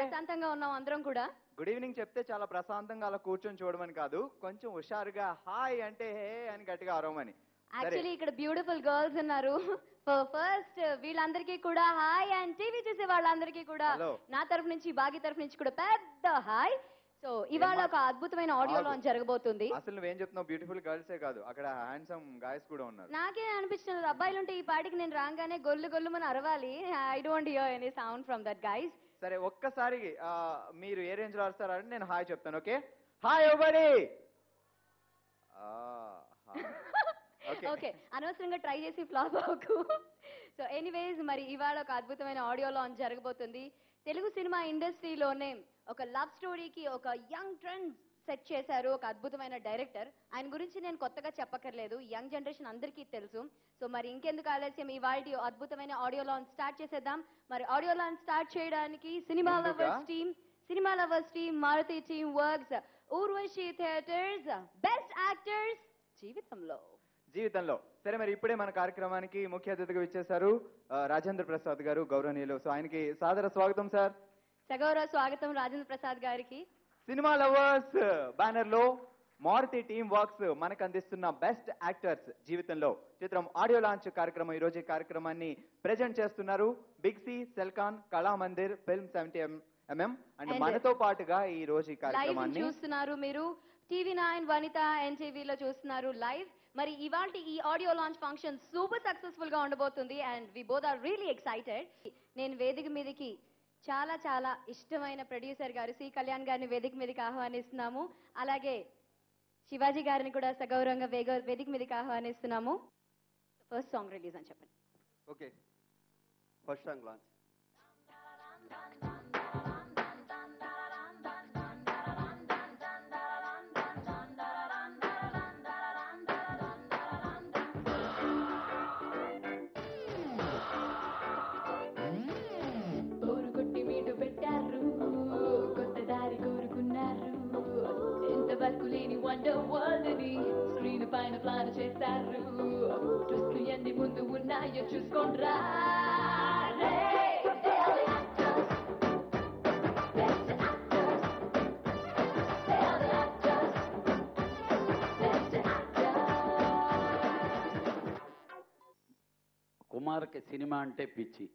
ప్రశాంతంగా ఉన్నాం అందరం కూడా. గుడ్ ఈవినింగ్ చెప్తే చాలా ప్రశాంతంగా అలా కూర్చొని చూడమని కాదు, కొంచెం హుషారుగా హాయ్ అంటే హే అని గట్టిగా అరవమని. యాక్చువల్లీ ఇక్కడ బ్యూటిఫుల్ గర్ల్స్ ఉన్నారు. ఫస్ట్ వీళ్ళందరికీ కూడా హాయ్, అండ్ టీవీ చూసే వాళ్ళందరికీ కూడా నా తరఫు నుంచి, బాగి తరఫు నుంచి కూడా పెద్ద హాయ్. సో ఇవాళ ఒక అద్భుతమైన ఆడియో లాంచ్ జరగబోతుంది. అసలు నువ్వేం చెప్తున్నావు, బ్యూటిఫుల్ గర్ల్సే కాదు అక్కడ హ్యాండ్సమ్ గాయస్ కూడా ఉన్నారు. నాకే అనిపించలేదు అబ్బాయిలు ఉంటే ఈ పాటికి నేను రాగానే గొల్లు గొల్లుమని అరవాలి. I don't hear any sound from that guys. సరే ఒక్కసారి మీరు ఏ రేంజ్ లో అరుస్తారని నేను హాయ్ చెప్తాను. Okay, hi everybody. ఓకే, అనవసరంగా ట్రై చేసి ఫ్లాప్ అవ్వకు. సో ఎనీవేస్, మరి ఇవాళ ఒక అద్భుతమైన ఆడియో లాంచ్ జరగబోతుంది. తెలుగు సినిమా ఇండస్ట్రీలోనే ఒక లవ్ స్టోరీకి ఒక యంగ్ ట్రెండ్ సెట్ చేశారు ఒక అద్భుతమైన డైరెక్టర్. ఆయన గురించి నేను కొత్తగా చెప్పక్కర్లేదు, యంగ్ జనరేషన్ అందరికీ తెలుసు. సో మరి ఇంకెందుకు ఆలస్యం, ఇవాళ అద్భుతమైన ఆడియో లాంచ్ స్టార్ట్ చేసేద్దాం. మరి ఆడియో లాంచ్ స్టార్ట్ చేయడానికి cinema lovers team, Maruthi team works, Urvasi theatres, best actors జీవితంలో. సరే, మరి ఇప్పుడే మన కార్యక్రమానికి ముఖ్య అతిథిగా ఇచ్చేశారు రాజేంద్ర ప్రసాద్ గారు, గౌరవనీయులు. సో ఆయనకి సాదర స్వాగతం సార్. సగౌరవ స్వాగతం రాజేంద్ర ప్రసాద్ గారికి. సినిమా లవర్స్ బ్యానర్ లో మారుతి టీమ్ వర్క్స్ మనకు అందిస్తున్న బెస్ట్ యాక్టర్స్ జీవితంలో చిత్రం ఆడియో లాంచ్ కార్యక్రమం. ఈ రోజు ఈ కార్యక్రమాన్ని ప్రెజెంట్ చేస్తున్నారు Big C, Celkon, Kalamandir, film 70mm. And మనతో పాటుగా ఈ రోజు ఈ కార్యక్రమాన్ని చూస్తున్నారు మీరు TV9, వనిత, NTVలో చూస్తున్నారు లైవ్. మరి ఇవాళ ఈ audio launch function super successful గా ఉండబోతుంది and we both are really excited. నేను వేదిక మీదకి చాలా చాలా ఇష్టమైన ప్రొడ్యూసర్ గారు సి కళ్యాణ్ గారిని వేదిక మీదకి ఆహ్వానిస్తున్నాము. అలాగే శివాజీ గారిని కూడా సగౌరవంగా వేదిక మీదకి ఆహ్వానిస్తున్నాము. ఫస్ట్ సాంగ్ రిలీజ్ అని చెప్పండి. Okay, first song launch. ఇంతవరకు లేని వండర్ వరల్డ్ ని స్క్రీన్ పైన ప్లాన్ చేస్తారు. ట్విస్ట్ ఎన్ని ముందు ఉన్నాయో చూసుకోండ్రా. కుమార్కి సినిమా అంటే పిచ్చి.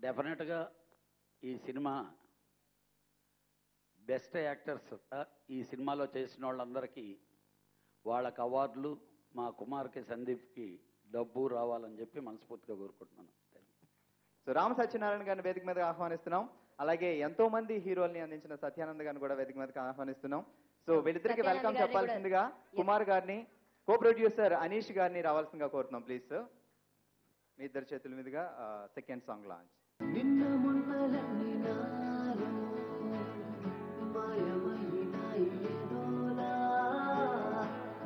డెఫినెట్గా ఈ సినిమా బెస్ట్ యాక్టర్స్ ఈ సినిమాలో చేసిన వాళ్ళందరికీ వాళ్ళకి అవార్డులు, మా కుమార్కి, సందీప్కి డబ్బు రావాలని చెప్పి మనస్ఫూర్తిగా కోరుకుంటున్నాను. సో రామ సత్యనారాయణ గారిని వేదిక మీద ఆహ్వానిస్తున్నాం. అలాగే ఎంతో మంది హీరోల్ని అందించిన సత్యానంద్ గారిని కూడా వేదిక మీదకి ఆహ్వానిస్తున్నాం. సో వీళ్ళిద్దరికి వెల్కమ్ చెప్పాల్సిందిగా కుమార్ గారిని, కో ప్రొడ్యూసర్ అనీష్ గారిని రావాల్సిందిగా కోరుతున్నాం. ప్లీజ్ సార్, మీ ఇద్దరు చేతుల మీదుగా సెకండ్ సాంగ్ లాంచ్.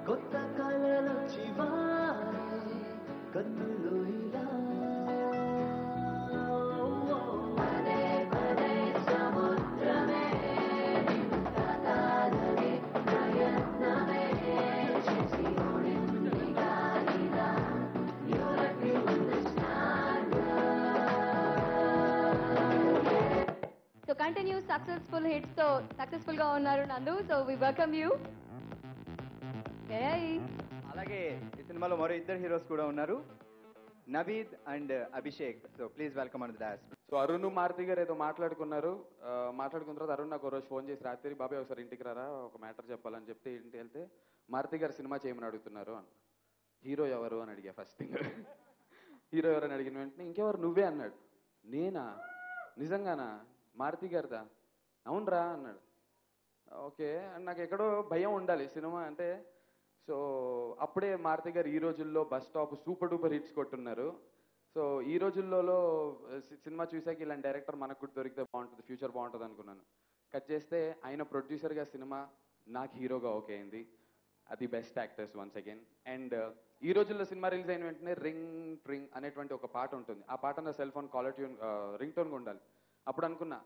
కొత్త కళలో చివారే కన్నులో ఇలా పదే పదే సముద్రమే తాతాలగే ప్రయత్నమే చేసి ఓడింది గాలిలా యువతి సో కంటిన్యూ సక్సెస్ఫుల్ హిట్స్ తో సక్సెస్ఫుల్ గా ఉన్నారు Nandu. So we welcome you. అలాగే ఈ సినిమాలో మరో ఇద్దరు హీరోస్ కూడా ఉన్నారు, Naveed and Abhishek. So please welcome on the dash. So Arun, Maruthi garu ఏదో మాట్లాడుకున్నారు. మాట్లాడుకున్న తర్వాత అరుణ్ నాకు రోజు ఫోన్ చేసి రాత్రి, బాబాయ్ ఒకసారి ఇంటికి రారా, ఒక మ్యాటర్ చెప్పాలని చెప్తే ఇంటికి వెళ్తే మారుతి గారు సినిమా చేయమని అడుగుతున్నారు అన్న. హీరో ఎవరు అని అడిగా ఫస్ట్ థింగ్. హీరో ఎవరు అని అడిగిన వెంటనే ఇంకెవరు నువ్వే అన్నాడు. నేనా, నిజంగానా, మారుతి గారిదా, అవునరా అన్నాడు. ఓకే, నాకు ఎక్కడో భయం ఉండాలి సినిమా అంటే. సో అప్పుడే మారుతి గారు ఈ రోజుల్లో bus stop super duper hits కొట్టున్నారు. సో ఈ రోజుల్లో సినిమా చూసాక ఇలాంటి డైరెక్టర్ మనకు కూడా దొరికితే బాగుంటుంది, ఫ్యూచర్ బాగుంటుంది అనుకున్నాను. కట్ చేస్తే ఆయన ప్రొడ్యూసర్గా సినిమా, నాకు హీరోగా ఓకే అయింది. అది best actors once again. And ఈ రోజుల్లో సినిమా రిలీజ్ అయిన వెంటనే రింగ్ ట్రింగ్ అనేటువంటి ఒక పాట ఉంటుంది. ఆ పాట నా cell phone caller tune ring టోన్గా ఉండాలి. అప్పుడు అనుకున్నా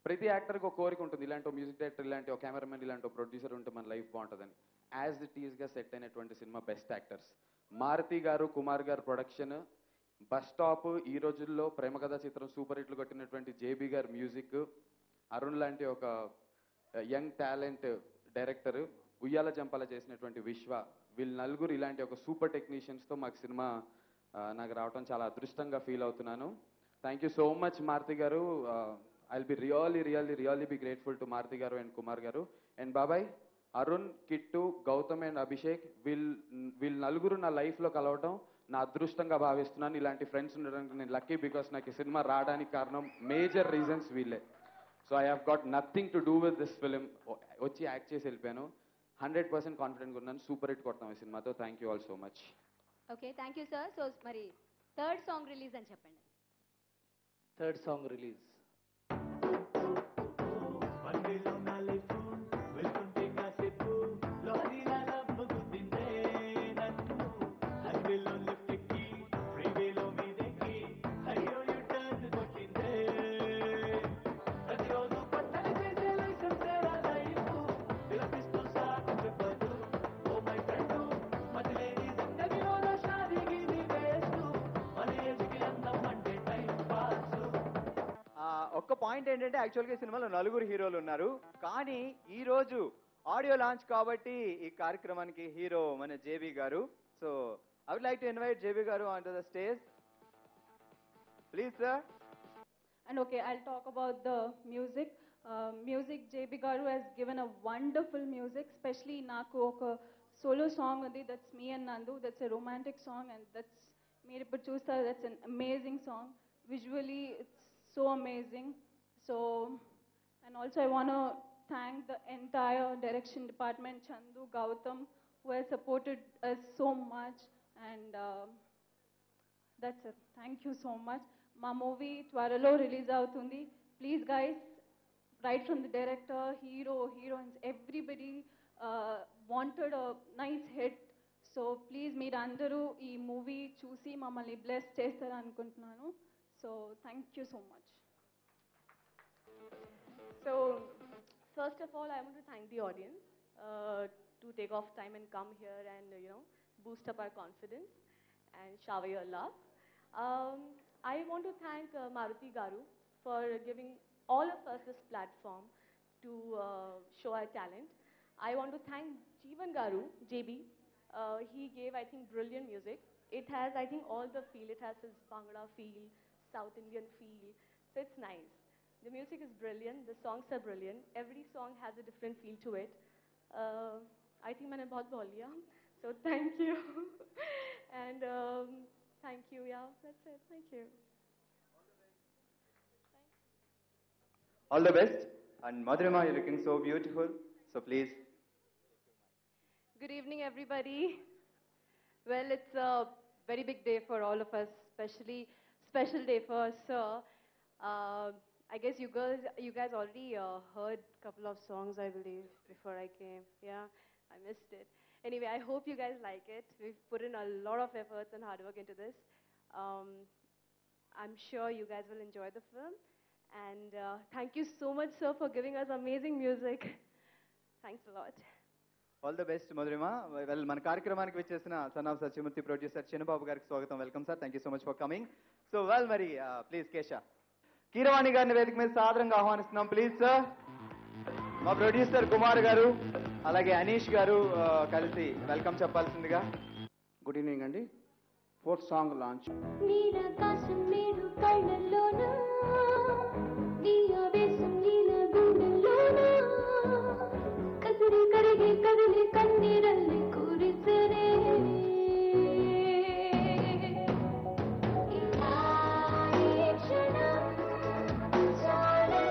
ప్రతి యాక్టర్కి ఒక కోరిక ఉంటుంది, ఇలాంటి మ్యూజిక్ డైరెక్టర్, ఇలాంటి ఒక కెమెరామెన్, ఇలాంటి ప్రొడ్యూసర్ ఉంటే మన లైఫ్ బాగుంటుందని. యాజ్ ఇట్ ఈస్గా సెట్ అయినటువంటి సినిమా బెస్ట్ యాక్టర్స్. మారుతి గారు, కుమార్ గారు ప్రొడక్షన్, బస్ స్టాప్ ఈ రోజుల్లో ప్రేమ కథా చిత్రం సూపర్ హిట్లు కొట్టినటువంటి జేబీ గారి మ్యూజిక్, అరుణ్ లాంటి ఒక యంగ్ టాలెంట్ డైరెక్టర్, ఉయ్యాల జంపాల చేసినటువంటి విశ్వ, వీళ్ళు నలుగురు ఇలాంటి ఒక సూపర్ టెక్నీషియన్స్తో మాకు సినిమా నాకు రావడం చాలా అదృష్టంగా ఫీల్ అవుతున్నాను. Thank you so much Maruthi garu. I will be really be grateful to Maruthi garu and Kumar garu. And బాబాయ్, అరుణ్, కిట్టు, గౌతమ్ అండ్ అభిషేక్, వీళ్ళు నలుగురు నా లైఫ్లో కలవడం నా అదృష్టంగా భావిస్తున్నాను. ఇలాంటి ఫ్రెండ్స్ ఉండడానికి నేను లక్కీ, బికాస్ నాకు ఈ సినిమా రావడానికి కారణం మేజర్ రీజన్స్ వీళ్ళే. So I have got nothing to do with this film. వచ్చి యాక్ట్ చేసి వెళ్ళిపోయాను. 100% కాన్ఫిడెంట్గా ఉన్నాను. సూపర్ హిట్ కొడతాం ఈ సినిమాతో. Thank you all so much. Okay, thank you sir. So మరి థర్డ్ సాంగ్ రిలీజ్ అని చెప్పండి. థర్డ్ సాంగ్ రిలీజ్ ఒక్క పాయింట్ ఏంటంటే యాక్చువల్గా ఈ సినిమాలో నలుగురు హీరోలు ఉన్నారు, కానీ ఈ రోజు ఆడియో లాంచ్ కాబట్టి ఈ కార్యక్రమానికి హీరో మన JB garu. So I would like to invite JB garu on to the stage, please sir. And okay, I'll talk about the music. Music, JB Garu has given a wonderful music, especially Naku oka solo song undi, that's me and Nandu. That's a romantic song, and that's mere ippudu chusta, that's an amazing song. Visually, it's so amazing. So, and also I want to thank the entire direction department, Chandu, Gautam, who has supported us so much, and that's it. Thank you so much. మా movie త్వరలో release అవుతుంది. Please guys, right from the director, hero, heroines, everybody wanted a nice hit. So please మీరందరూ ఈ movie చూసి మమ్మల్ని bless చేస్తారు అనుకుంటున్నాను. So thank you so much. So, first of all, I want to thank the audience to take off time and come here and, boost up our confidence and shower your love. I want to thank Maruti Garu for giving all of us this platform to show our talent. I want to thank Jeevan Garu, JB. He gave, I think, brilliant music. It has, I think, all the feel. It has his Bangla feel, South Indian feel. So it's nice. The music is brilliant. The songs are brilliant. Every song has a different feel to it. I think मैंने बहुत बोल लिया. So thank you. And thank you. Yeah, that's it. Thank you. All the best. And Madhurima, you're looking so beautiful. So please. Good evening, everybody. Well, it's a very big day for all of us, especially special day for us, sir. I guess you guys already heard a couple of songs, I believe, before I came. Yeah, I missed it. Anyway, I hope you guys like it. We've put in a lot of efforts and hard work into this. I'm sure you guys will enjoy the film. And thank you so much, sir, for giving us amazing music. Thanks a lot. All the best Madhurima. Well, మన కార్యక్రమానికి వచ్చేసిన son of Satyamurthy producer Chinnababu గారికి స్వాగతం. Welcome sir, thank you so much for coming. So well, మరి please కేశా కీరవాణి గారిని వేదిక మీద సాదరంగా ఆహ్వానిస్తున్నాం. Please sir. మా ప్రొడ్యూసర్ కుమార్ గారు అలాగే అనీష్ గారు కలిసి వెల్కమ్ చెప్పాల్సిందిగా. గుడ్ ఈవినింగ్ అండి. Fourth song launch. నీరాకాశం నీరు కళ్ళల్లోనా, నీ ఆవేశం నీల గుండెల్లోనా, కదిలి కరిగి కదిలి కన్నీరల్లి కురిసెనే. ఇలా ఈ క్షణం చాలనే,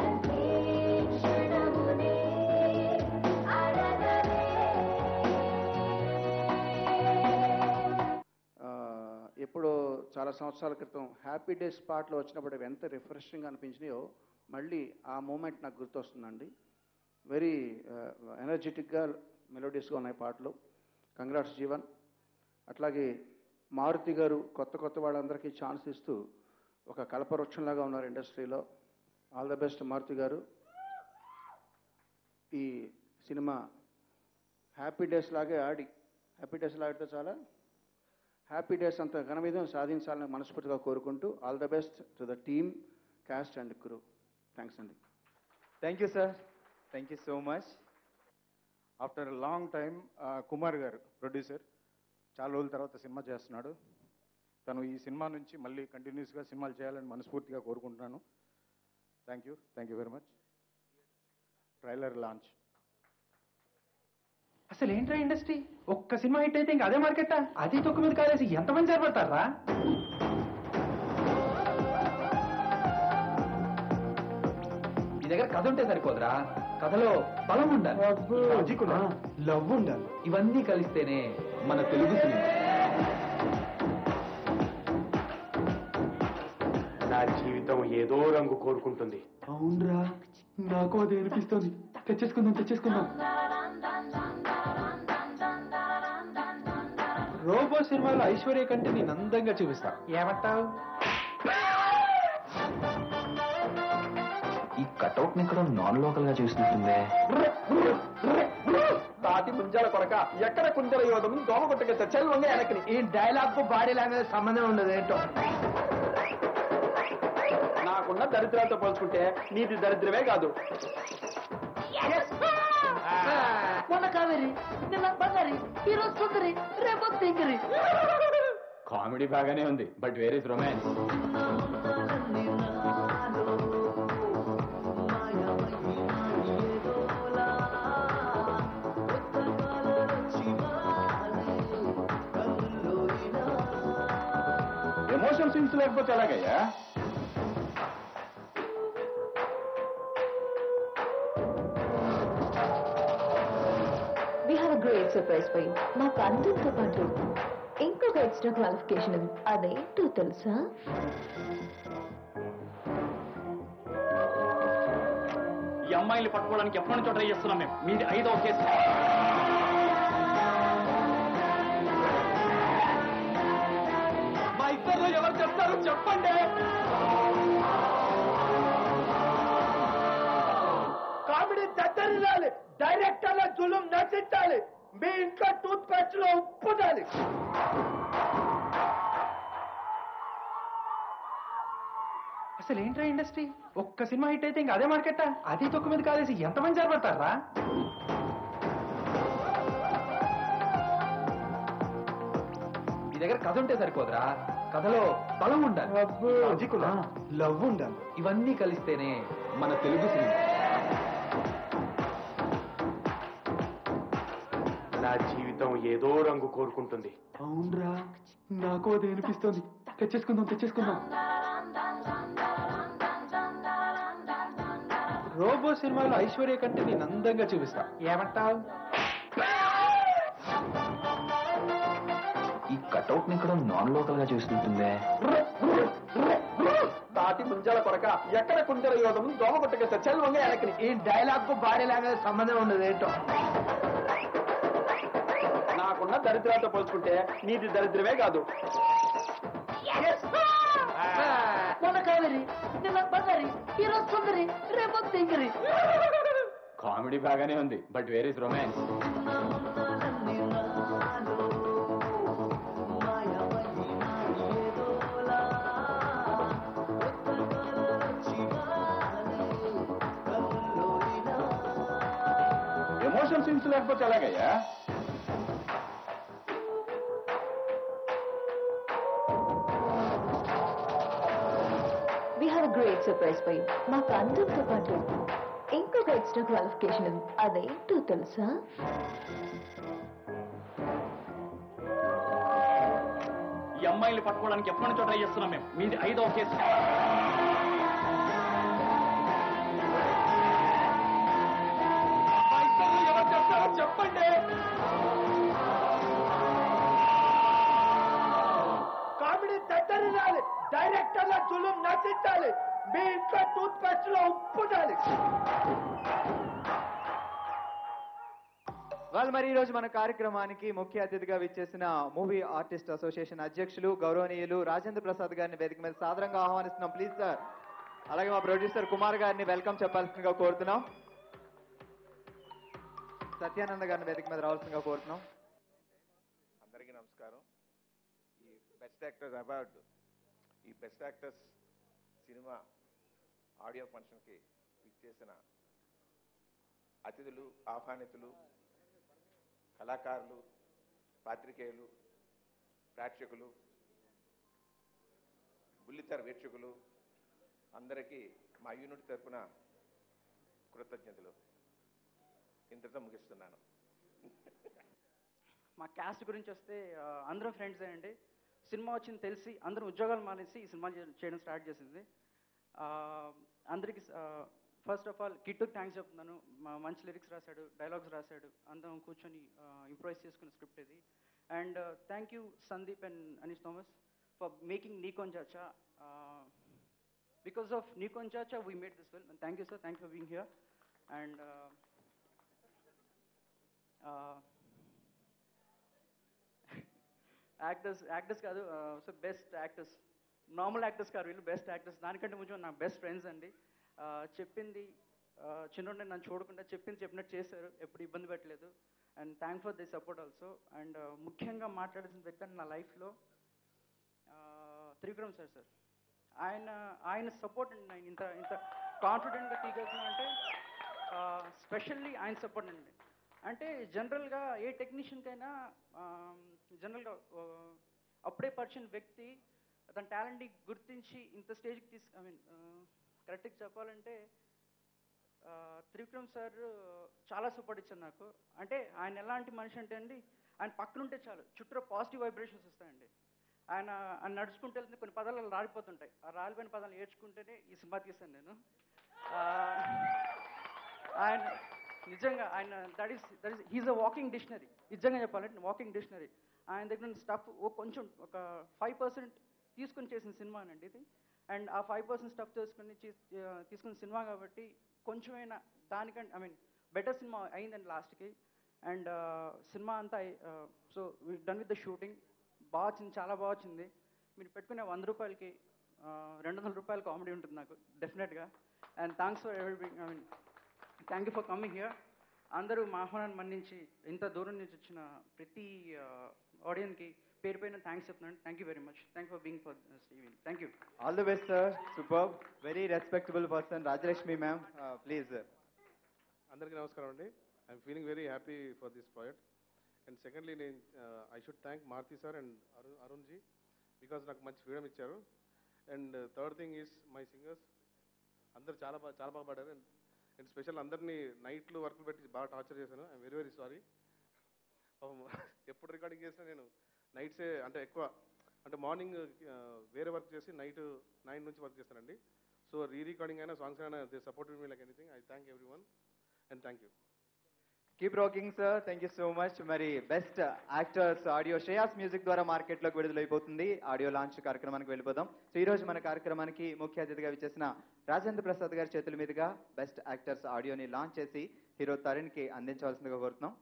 ప్రతి క్షణమునే అడగవే. ఎప్పుడో చాలా సంవత్సరాల క్రితం హ్యాపీ డేస్ పాటలు వచ్చినప్పుడు అవి ఎంత రిఫ్రెషింగ్ అనిపించినాయో మళ్ళీ ఆ మూమెంట్ నాకు గుర్తొస్తుందండి. వెరీ ఎనర్జెటిక్గా, మెలోడియస్గా ఉన్నాయి పాటలు. కంగ్రాట్స్ జీవన్. అట్లాగే మారుతి గారు కొత్త వాళ్ళందరికీ ఛాన్స్ ఇస్తూ ఒక కల్పవృక్షంలాగా ఉన్నారు ఇండస్ట్రీలో. All the best Maruti garu. ఈ సినిమా హ్యాపీ డేస్ లాగే ఆడి హ్యాపీ డేస్ ఎలా ఆడితే చాలా హ్యాపీ డేస్ అంత ఘన విజయం సాధించాలని మనస్ఫూర్తిగా కోరుకుంటూ all the best to the team cast and crew. Thanks అండి. Thank you sir, thank you so much. After long time Kumar garu producer చాలా రోజుల తర్వాత సినిమా చేస్తున్నాడు. తను ఈ సినిమా నుంచి మళ్ళీ కంటిన్యూస్గా సినిమాలు చేయాలని మనస్ఫూర్తిగా కోరుకుంటున్నాను. Thank you very much. Trailer launch. అసలు ఏంట్రా ఇండస్ట్రీ, ఒక్క సినిమా హిట్ అయితే ఇంకా అదే మార్కెట్టా? అది తొక్కు మీద కాలేసి ఎంతమంది సరిపడతారా? మీ దగ్గర కథ ఉంటే సరిపోదురా, కథలో బలం ఉండాలి, లవ్ ఉండాలి. ఇవన్నీ కలిస్తేనే మన తెలుగు సినిమా. నా జీవితం ఏదో రంగు కోరుకుంటుంది. అవునరా, నాకు అది అనిపిస్తుంది. తెచ్చేసుకుందాం. రోబో సినిమాలో ఐశ్వర్య కంటే నేను అందంగా చూపిస్తా, ఏమంటావు? ఈ కటౌట్ ని ఇక్కడ నాన్ లోకల్ గా చూసినట్టుందే. తాటి ముంజాల కొరక ఎక్కడ కుంజల యోధం దోమ కొట్టక చల్లంగా వెనక్కి. ఈ డైలాగ్ కు బాడీ లాంగ్వేజ్ సంబంధం ఉండదు ఏంటో. నాకున్న దరిద్రాలతో పోల్చుకుంటే నీది దరిద్రమే కాదు. కామెడీ బాగానే ఉంది, but where is romance? Emotion scenes లేకపోతే ఎలాగయ్యా? We have a great surprise for you. మాకు అందంతో పాటు ఇంకొక ఎక్స్ట్రా క్వాలిఫికేషన్ ఉంది. అదేంటో తెలుసా? ఈ అమ్మాయిని పట్టుకోవడానికి ఎప్పటి నుంచో ట్రై చేస్తున్నాం మేము. మీది 5వ కేసు. మా ఇద్దరు ఎవరు చెప్తారు చెప్పండి. కామెడీ దద్దరిల్లాలి, డైరెక్టర్ల జులుం నటించాలి, మీ ఇంట్లో టూత్ పేస్ట్ లో ఉప్పు ఉండాలి. అసలు ఏంట్రా ఇండస్ట్రీ, ఒక్క సినిమా హిట్ అయితే ఇంకా అదే మార్కెట్టా? అది తొక్కు మీద కాలేసి ఎంతమంది సరిపడతారా? మీ దగ్గర కథ ఉంటే సరిపోదురా, కథలో బలం ఉండాలి, లవ్ ఉండాలి. ఇవన్నీ కలిస్తేనే మన తెలుగు సినిమా. నా జీవితం ఏదో రంగు కోరుకుంటుంది. అవునరా, నాకు అది అనిపిస్తుంది. తెచ్చేసుకుందాం. రోబో సినిమాలో ఐశ్వర్య కంటే నేను అందంగా చూపిస్తా, ఏమంటావు? ఈ కటౌట్ ని ఇక్కడ నాన్ లోకల్ గా చూసినట్టుందే. తాటి ముంజాల కొరక ఎక్కడ కుంజల యోధం దోమ కొట్టక చల్లంగా వెనక్కి. ఈ డైలాగ్ కు బాడీ లాంగ్వేజ్ సంబంధం ఉండదు ఏంటో. నాకున్న దరిద్రాలతో పోల్చుకుంటే నీది దరిద్రమే కాదు. కామెడీ బాగానే ఉంది, but where is romance? Emotion scenes లేకపోతే ఎలాగయ్యా? We have a great surprise for you. మాకు అందంతో పాటు ఇంకొక ఎక్స్ట్రా క్వాలిఫికేషన్ ఉంది. అదేంటో తెలుసా? ఈ అమ్మాయిని పట్టుకోవడానికి ఎప్పటి నుంచో ట్రై చేస్తున్నాం మేము. మీది 5వ కేసు. మా ఇద్దరు ఎవరు చెప్తారో చెప్పండి. కామెడీ దద్దరిల్లాలి, డైరెక్టర్ల జులుం నటించాలి, మీ ఇంట్లో టూత్ పేస్ట్ లో ఉప్పు ఉండాలి. వాళ్ళు మరి ఈ రోజు మన కార్యక్రమానికి ముఖ్య అతిథిగా విచ్చేసిన మూవీ ఆర్టిస్ట్ అసోసియేషన్ అధ్యక్షులు గౌరవనీయులు రాజేంద్ర ప్రసాద్ గారిని వేదిక మీద సాదరంగా ఆహ్వానిస్తున్నాం. Please sir. అలాగే మా ప్రొడ్యూసర్ కుమార్ గారిని వెల్కమ్ చెప్పాల్సిందిగా కోరుతున్నాం. సత్యానంద గారిని వేదిక మీద రావాల్సిందిగా కోరుతున్నాం. బెస్ట్ యాక్టర్స్ అవార్డు ఈ బెస్ట్ యాక్టర్స్ సినిమా ఆడియో ఫంక్షన్కి ఇచ్చేసిన అతిథులు, ఆహ్వానితులు, కళాకారులు, పాత్రికేయులు, ప్రేక్షకులు, బుల్లితెర వీక్షకులు అందరికీ మా యూనిట్ తరపున కృతజ్ఞతలు. ఇంతతో ముగిస్తున్నాను. మా క్యాస్ట్ గురించి వస్తే అందరం ఫ్రెండ్సే అండి. సినిమా వచ్చింది తెలిసి అందరూ ఉద్యోగాలు మానేసి ఈ సినిమా చేయడం స్టార్ట్ చేసింది. అందరికి ఫస్ట్ ఆఫ్ ఆల్ కిట్టుకి థ్యాంక్స్ చెప్తున్నాను. మంచి లిరిక్స్ రాశాడు, డైలాగ్స్ రాశాడు, అందరం కూర్చొని ఇంప్రూవైజ్ చేసుకున్న స్క్రిప్ట్ ఇది. And thank you Sandeep and Anish Thomas for making Neekon Chacha. Because of Neekon Chacha we made this film. Thank you sir, thank you for being here. And actors కాదు, so best actors, normal actors కాదు వీళ్ళు, best actors. దానికంటే కొంచెం నా best friends అండి. చెప్పింది చిన్నోడే నన్ను చూడకుండా చెప్పినట్టు చేశారు, ఎప్పుడు ఇబ్బంది పెట్టలేదు. And thank for the support also. And ముఖ్యంగా మాట్లాడాల్సిన వ్యక్తి అంటే నా లైఫ్లో త్రివిక్రమ్ సార్. ఆయన సపోర్ట్ అండి. నేను ఇంత కాన్ఫిడెంట్గా తీయగలుగుతున్నా అంటే స్పెషల్లీ ఆయన సపోర్ట్ అండి. అంటే జనరల్గా ఏ టెక్నీషియన్కైనా జనరల్గా అప్పుడే పరిచిన వ్యక్తి తన టాలెంట్ని గుర్తించి ఇంత స్టేజ్కి కరెక్ట్గా చెప్పాలంటే త్రివిక్రమ్ సార్ చాలా సపోర్ట్ ఇచ్చారు నాకు. అంటే ఆయన ఎలాంటి మనిషి అంటే అండి, ఆయన పక్కనుంటే చాలు చుట్టూ పాజిటివ్ వైబ్రేషన్స్ వస్తాయండి. ఆయన నడుచుకుంటూ వెళ్తే కొన్ని పదాలు రాలిపోతుంటాయి. ఆ రాలిపోయిన పదాలు ఏడ్చుకుంటేనే ఈ సినిమా తీశాను నేను. ఆయన నిజంగా that is he is a walking dictionary. నిజంగా చెప్పాలంటే వాకింగ్ డిక్షనరీ. ఆయన దగ్గర స్టఫ్ కొంచెం ఒక 5% తీసుకొని చేసిన సినిమా అండి ఇది. అండ్ ఆ 5% స్టఫ్ తీసుకున్న సినిమా కాబట్టి కొంచెమైనా దానికంటే బెటర్ సినిమా అయిందండి లాస్ట్కి. అండ్ సినిమా అంతా so we done with the shooting. బాగా వచ్చింది, చాలా బాగా వచ్చింది. మీరు పెట్టుకునే 100 రూపాయలకి 200 రూపాయల కామెడీ ఉంటుంది నాకు డెఫినెట్గా. And thanks for thank you for coming here. అందరూ మా ఆహ్వానాన్ని మన్నించి ఇంత దూరం నుంచి వచ్చిన ప్రతి ఆడియన్స్కి పేరు పైన థ్యాంక్స్ చెప్తున్నాను. Thank you very much. Thank for being for event. Thank you. All the best sir. Super, very respectable person. Rajalakshmi ma'am please. అందరికీ నమస్కారం అండి. I'm feeling very happy for this project. And secondly నేను I should thank Maruthi sir and Arun ji because నాకు మంచి freedom ఇచ్చారు. And third thing is my singers అందరు చాలా బాగా పాడారు. అండ్ స్పెషల్ అందరినీ నైట్లు వర్క్లు పెట్టి బాగా టార్చర్ చేశాను. I'm very very sorry. ఎప్పుడు రికార్డింగ్ చేసినా నేను నైట్సే అంటే ఎక్కువ అంటే మార్నింగ్ వేరే వర్క్ చేసి నైట్ 9 నుంచి వర్క్ చేస్తానండి. సో రికార్డింగ్ అయినా సాంగ్స్ అయినా they supported me like anything. I thank everyone and thank you. Keep rocking sir. Thank you so much. మరి best actors audio Shreyas music ద్వారా మార్కెట్లోకి విడుదలైపోతుంది. ఆడియో లాంచ్ కార్యక్రమానికి వెళ్ళిపోదాం. సో ఈ రోజు మన కార్యక్రమానికి ముఖ్య అతిథిగా విచ్చేసిన రాజేంద్ర ప్రసాద్ గారి చేతుల మీదుగా బెస్ట్ యాక్టర్స్ ఆడియోని లాంచ్ చేసి హీరో తరుణ్కి అందించవలసిందిగా కోరుతున్నాం.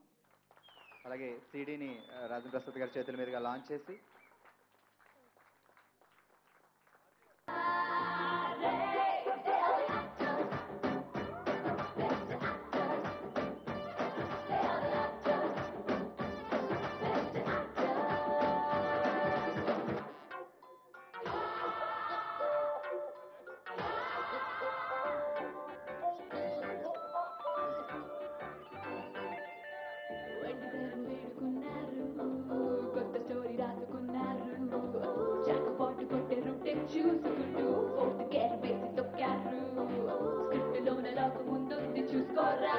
అలాగే సీడీని రాజేంద్ర ప్రసాద్ గారి చేతుల మీదుగా లాంచ్ చేసి కొత్త స్టోరీ రాసుకున్నారు. జాకపాటు కొట్టే రొట్టె చూసుకుంటూ ఓటు కేర్ వేసి తొక్కారు. స్క్రిప్ట్ లోన లాకు ముందుంది చూసుకోరా.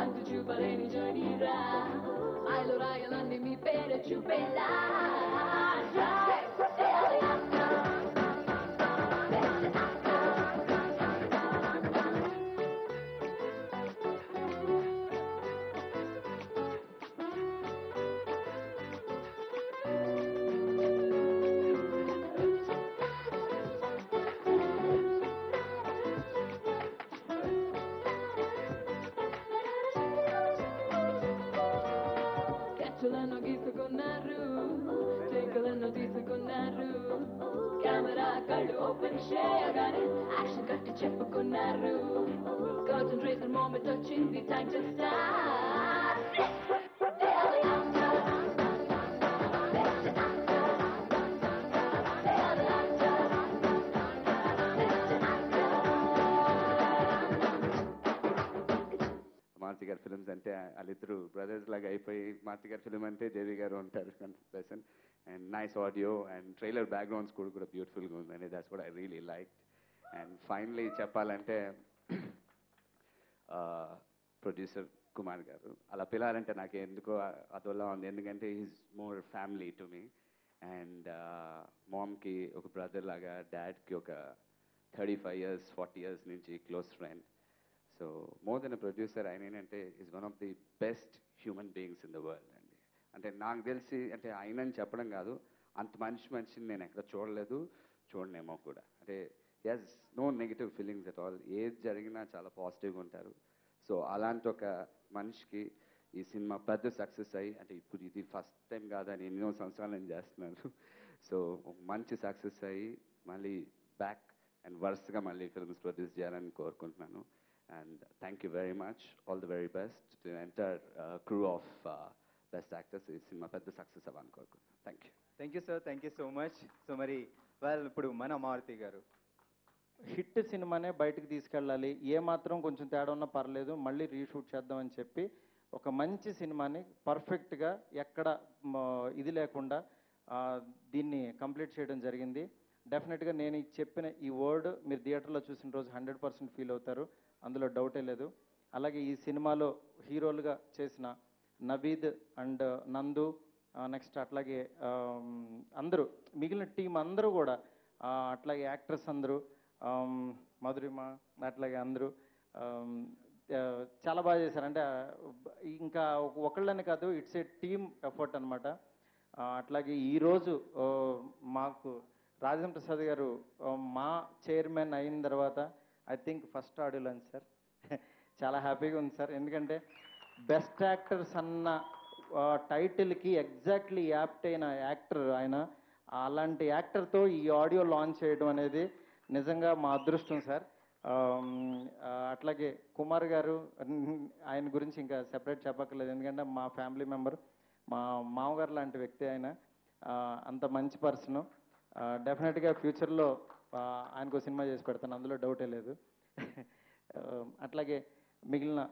అంతు చూపలేని జర్నీరా. ఐలో రాయాలన్నీ మీ పేరు చూపేలా. స్కెచ్లను గీసుకున్నారు టేకులను తీసుకున్నారు కెమెరా కళ్ళు ఓపెన్ చేయగానే యాక్షన్ కట్టి చెప్పుకున్నారు కాన్సంట్రేషన్ మూమెంట్ వచ్చింది టైం టు స్టార్ట్ మారుతి గారి ఫిల్మ్స్ అంటే వాళ్ళిద్దరు బ్రదర్స్ లాగా అయిపోయి మారుతి గారి ఫిల్మ్ అంటే జేవి గారు ఉంటారు person and nice audio and trailer backgrounds కూడా బ్యూటిఫుల్గా ఉందండి that's what I really like and finally చెప్పాలంటే ప్రొడ్యూసర్ కుమార్ గారు అలా పిలాలంటే నాకు ఎందుకో అదోలా ఉంది ఎందుకంటే is more family to me and మామ్కి ఒక బ్రదర్ లాగా డాడ్కి ఒక 35 years 40 years నుంచి close friend so more than a producer ఆయన ఏంటంటే is one of the best human beings in the world అండి అంటే నాకు తెలిసి అంటే ఆయనని చెప్పడం కాదు అంత మనిషిని నేను ఎక్కడ చూడలేదు చూడనేమో కూడా అంటే as no negative feelings at all ఏది జరిగినా చాలా పాజిటివ్గా ఉంటారు సో అలాంటి ఒక మనిషికి ఈ సినిమా పెద్ద సక్సెస్ అయ్యి అంటే ఇప్పుడు ఇది ఫస్ట్ టైం కాదని ఎన్నో సంవత్సరాలు నేను చేస్తున్నాను సో మంచి సక్సెస్ అయ్యి మళ్ళీ బ్యాక్ అండ్ వరుసగా మళ్ళీ ఫిల్మ్స్ ప్రొడ్యూస్ చేయాలని కోరుకుంటున్నాను and thank you very much all the very best to entire crew of best actors ఈ సినిమా పెద్ద సక్సెస్ అవ్వాలని కోరుకుంటున్నాను thank you sir thank you so much so మరి వెల్ ఇప్పుడు మన మారుతి గారు హిట్ సినిమానే బయటకు తీసుకెళ్ళాలి ఏ మాత్రం కొంచెం తేడా ఉన్నా పర్లేదు మళ్ళీ రీషూట్ చేద్దామని చెప్పి ఒక మంచి సినిమాని పర్ఫెక్ట్గా ఎక్కడ ఇది లేకుండా దీన్ని కంప్లీట్ చేయడం జరిగింది డెఫినెట్గా నేను చెప్పిన ఈ వర్డ్ మీరు థియేటర్లో చూసిన రోజు 100% ఫీల్ అవుతారు అందులో డౌటే లేదు అలాగే ఈ సినిమాలో హీరోలుగా చేసిన నవీద్ అండ్ నందు నెక్స్ట్ అట్లాగే అందరూ మిగిలిన టీం అందరూ కూడా అట్లాగే యాక్ట్రెస్ అందరూ మధురిమ అట్లాగే అందరూ చాలా బాగా చేశారు అంటే ఇంకా ఒకళ్ళని కాదు ఇట్స్ ఏ టీమ్ ఎఫర్ట్ అనమాట అట్లాగే ఈరోజు మాకు రాజేంద్ర ప్రసాద్ గారు మా చైర్మన్ అయిన తర్వాత I think first audio launch sir చాలా హ్యాపీగా ఉంది సార్ ఎందుకంటే బెస్ట్ యాక్టర్స్ అన్న టైటిల్కి ఎగ్జాక్ట్లీ యాప్ట్ అయిన యాక్టర్ ఆయన అలాంటి యాక్టర్తో ఈ ఆడియో లాంచ్ చేయడం అనేది నిజంగా మా అదృష్టం సార్ అట్లాగే కుమార్ గారు ఆయన గురించి ఇంకా సెపరేట్ చెప్పక్కర్లేదు ఎందుకంటే మా ఫ్యామిలీ మెంబర్ మా మామగారు లాంటి వ్యక్తి ఆయన అంత మంచి పర్సను డెఫినెట్గా ఫ్యూచర్లో ఆయనకు సినిమా చేసి పెడతాను అందులో డౌటే లేదు అట్లాగే మిగిలిన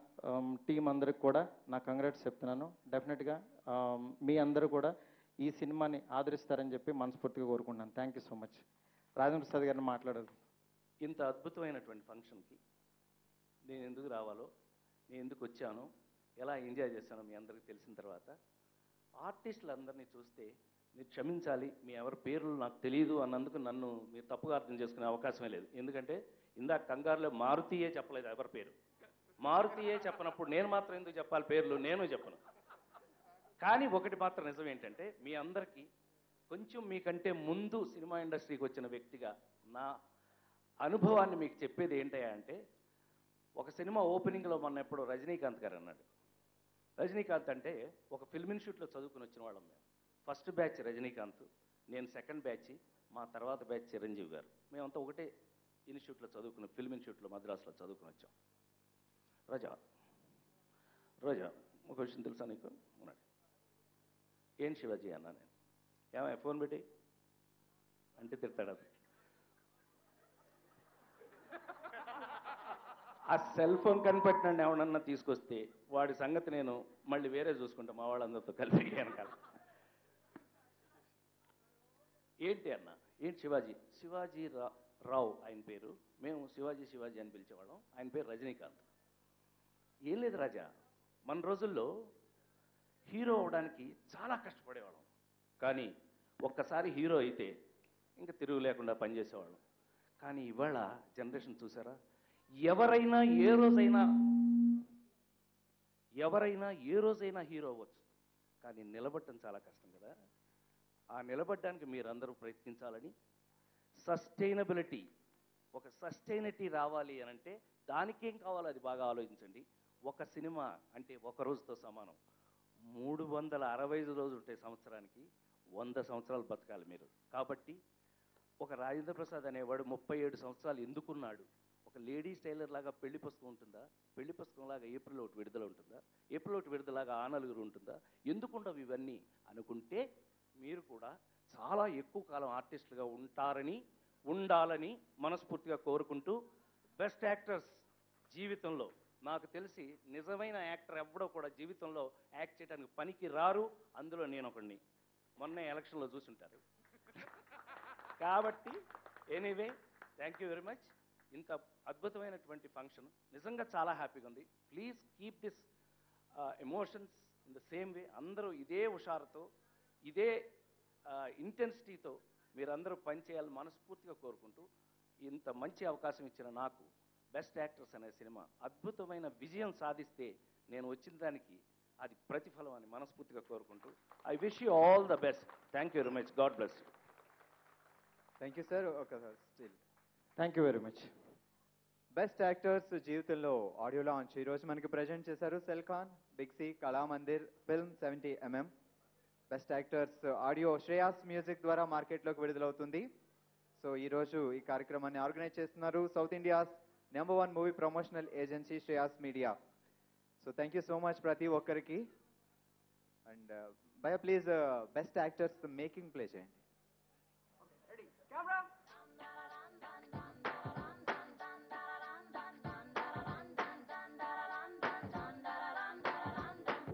టీం అందరికి కూడా నా కంగ్రాట్స్ చెప్తున్నాను డెఫినెట్గా మీ అందరూ కూడా ఈ సినిమాని ఆదరిస్తారని చెప్పి మనస్ఫూర్తిగా కోరుకుంటున్నాను thank you so much Rajendra Prasad గారిని మాట్లాడదు ఇంత అద్భుతమైనటువంటి ఫంక్షన్కి నేను ఎందుకు రావాలో నేను ఎందుకు వచ్చానో ఎలా ఎంజాయ్ చేశానో మీ అందరికీ తెలిసిన తర్వాత ఆర్టిస్టులందరినీ చూస్తే మీరు క్షమించాలి మీ ఎవరి పేర్లు నాకు తెలియదు అన్నందుకు నన్ను మీరు తప్పుగా అర్థం చేసుకునే అవకాశమే లేదు ఎందుకంటే ఇందాక కంగారులో మారుతీయే చెప్పలేదు ఎవరి పేరు మారుతీయే చెప్పనప్పుడు నేను మాత్రం ఎందుకు చెప్పాలి పేర్లు నేను చెప్పను కానీ ఒకటి మాత్రం నిజం ఏంటంటే మీ అందరికీ కొంచెం మీకంటే ముందు సినిమా ఇండస్ట్రీకి వచ్చిన వ్యక్తిగా నా అనుభవాన్ని మీకు చెప్పేది ఏంటయ్యా అంటే ఒక సినిమా ఓపెనింగ్లో మొన్న ఎప్పుడో రజనీకాంత్ గారు అన్నాడు రజనీకాంత్ అంటే ఒక ఫిల్మ్ ఇన్స్టిట్యూట్లో చదువుకుని వచ్చిన వాళ్ళం మేము ఫస్ట్ బ్యాచ్ రజనీకాంత్ నేను సెకండ్ బ్యాచ్ మా తర్వాత బ్యాచ్ చిరంజీవి గారు మేమంతా ఒకటే ఇన్స్టిట్యూట్లో చదువుకుని ఫిల్మ్ ఇన్స్టిట్యూట్లో మద్రాసులో చదువుకుని వచ్చాం రోజా ఒక విషయం తెలుసా నీకు ఉన్నాడు ఏం శివాజీ అన్నా నేను ఏమయ్య ఫోన్ పెట్టి అంటే తిడతాడు అది ఆ సెల్ ఫోన్ కనిపెట్టినండి ఎవడన్నా తీసుకొస్తే వాడి సంగతి నేను మళ్ళీ వేరే చూసుకుంటా మా వాళ్ళందరితో కలిసి వెనకాల ఏంటి అన్న ఏంటి శివాజీ రావు ఆయన పేరు మేము శివాజీ అని పిలిచేవాళ్ళం ఆయన పేరు రజనీకాంత్ ఏం లేదు రాజా మన రోజుల్లో హీరో అవడానికి చాలా కష్టపడేవాళ్ళం కానీ ఒక్కసారి హీరో అయితే ఇంకా తిరుగు లేకుండా పనిచేసేవాళ్ళం కానీ ఇవాళ జనరేషన్ చూసారా ఎవరైనా ఏ రోజైనా హీరో అవ్వచ్చు కానీ నిలబడటం చాలా కష్టం కదా ఆ నిలబడడానికి మీరందరూ ప్రయత్నించాలని సస్టైనబిలిటీ ఒక సస్టైనిటీ రావాలి అని అంటే దానికేం కావాలో అది బాగా ఆలోచించండి ఒక సినిమా అంటే ఒక రోజుతో సమానం 365 రోజులు ఉంటాయి సంవత్సరానికి, 100 సంవత్సరాలు బతకాలి మీరు. కాబట్టి ఒక రాజేంద్ర ప్రసాద్ అనేవాడు 37 సంవత్సరాలు ఎందుకున్నాడు? ఒక లేడీస్ టైలర్ లాగా పెళ్లి పుస్తకం ఉంటుందా? పెళ్లి పుస్తకం లాగా ఏప్రిల్ 1 విడుదల ఉంటుందా? ఏప్రిల్ 1 విడుదలలాగా ఆ నలుగురు ఉంటుందా? ఎందుకుండవు ఇవన్నీ అనుకుంటే మీరు కూడా చాలా ఎక్కువ కాలం ఆర్టిస్టులుగా ఉంటారని, ఉండాలని మనస్ఫూర్తిగా కోరుకుంటూ, బెస్ట్ యాక్టర్స్ జీవితంలో నాకు తెలిసి నిజమైన యాక్టర్ ఎవ్వడో కూడా జీవితంలో యాక్ట్ చేయడానికి పనికి రారు. అందులో నేను ఒకడిని. మొన్న ఎలక్షన్లో చూసుంటారు. కాబట్టి anyway thank you very much. ఇంత అద్భుతమైనటువంటి ఫంక్షన్ నిజంగా చాలా హ్యాపీగా ఉంది. Please keep this emotions in the same way. అందరూ ఇదే హుషారుతో, ఇదే ఇంటెన్సిటీతో మీరందరూ పనిచేయాలని మనస్ఫూర్తిగా కోరుకుంటూ, ఇంత మంచి అవకాశం ఇచ్చిన నాకు బెస్ట్ యాక్టర్స్ అనే సినిమా అద్భుతమైన విజయం సాధిస్తే నేను వచ్చిన దానికి అది ప్రతిఫలం అని మనస్ఫూర్తిగా కోరుకుంటూ, I wish you all the best. Thank you very much. God bless you. Thank you sir. ఒకసారి still thank you very much. Best actors జీవితంలో ఆడియో లాంచ్ ఈరోజు మనకి ప్రజెంట్ చేశారు సెల్ ఖాన్, Big C, Kalamandir, film 70mm. Best actors audio Shreyas music ద్వారా మార్కెట్లోకి విడుదలవుతుంది. సో ఈరోజు ఈ కార్యక్రమాన్ని ఆర్గనైజ్ చేస్తున్నారు south India's #1 movie promotional agency Shreyas media. So thank you so much ప్రతి ఒక్కరికి. అండ్ భయ please best actors making play చేయండి.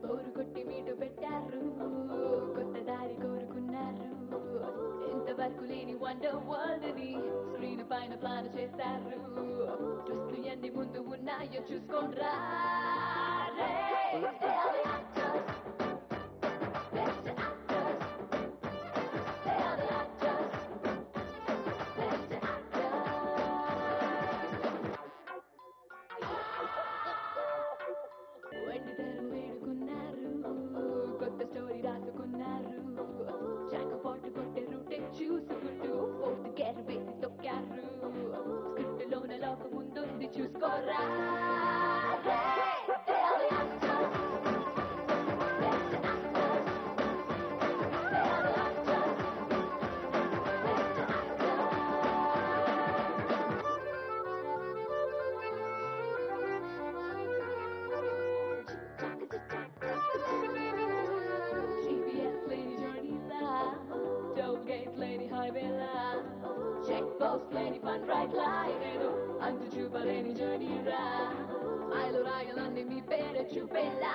బోరు కొట్టి మీటు పెట్టారు, కొత్త దారి కోరుకున్నారు, ఇంతవరకు లేని వండర్ వరల్డ్ ని స్క్రీన్ పైన ప్లాన్ చేస్తారు. ట్విస్ట్లు ఎన్ని ముందు ఉన్నాయో చూసుకోండ్రా. వెండితెరలు వేడుకున్నారు, కొత్త స్టోరీ రాసుకున్నారు, జాకపాటు కొట్టే రూటే చూసుకుంటూ ఫోర్త్ గేర్ వేసి తొక్కారు. స్క్రిప్ట్ లోన లోక ముందుంది చూసుకోరా. GPS లేని జర్నీలా, టోల్ గేట్ లేని హైవేలా, చెక్ పోస్ట్ లేని ఫన్ రైడ్ లా, ఇదేదో అంతు చూపలేని జర్నీ రా. ఐలో రాయాలన్నీ మీ పేరు చూపేలా.